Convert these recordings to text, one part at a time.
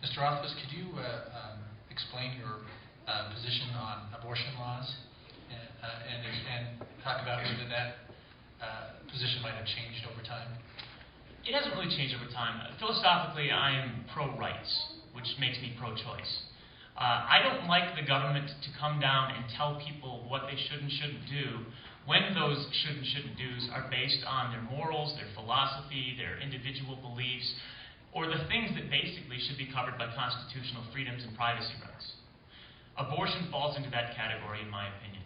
Mr. Rothfuss, could you explain your position on abortion laws and talk about whether that position might have changed over time? It hasn't really changed over time. Philosophically, I am pro-rights, which makes me pro-choice. I don't like the government to come down and tell people what they should and shouldn't do when those should and shouldn't do's are based on their morals, their philosophy, their individual beliefs, or the things that basically should be covered by constitutional freedoms and privacy rights. Abortion falls into that category, in my opinion.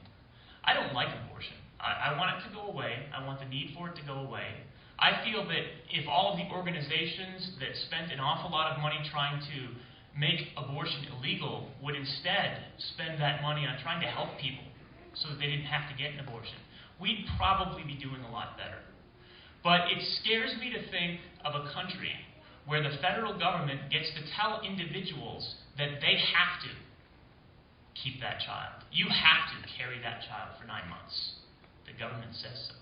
I don't like abortion. I want it to go away. I want the need for it to go away. I feel that if all of the organizations that spent an awful lot of money trying to make abortion illegal would instead spend that money on trying to help people so that they didn't have to get an abortion, we'd probably be doing a lot better. But it scares me to think of a country where the federal government gets to tell individuals that they have to keep that child. You have to carry that child for 9 months. The government says so.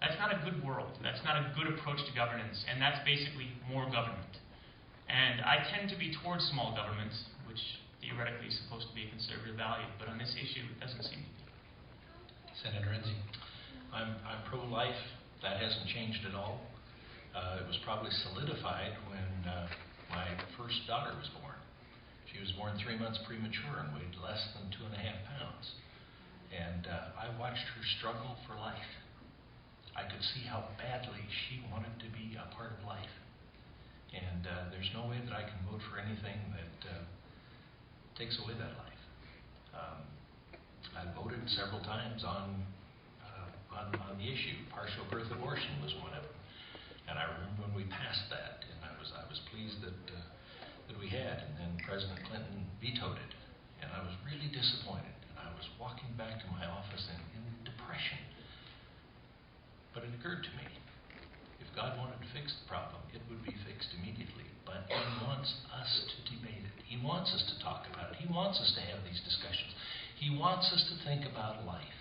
That's not a good world. That's not a good approach to governance, and that's basically more government. And I tend to be towards small government, which theoretically is supposed to be a conservative value, but on this issue, it doesn't seem to be. Senator Enzi. I'm pro-life. That hasn't changed at all. It was probably solidified when my first daughter was born. She was born 3 months premature and weighed less than 2.5 pounds. And I watched her struggle for life. I could see how badly she wanted to be a part of life. And there's no way that I can vote for anything that takes away that life. I voted several times on the issue. Partial birth abortion was one of them. And I remember when we passed that, and I was pleased that we had. And then President Clinton vetoed it, and I was really disappointed. And I was walking back to my office in depression. But it occurred to me, if God wanted to fix the problem, it would be fixed immediately. But He wants us to debate it. He wants us to talk about it. He wants us to have these discussions. He wants us to think about life.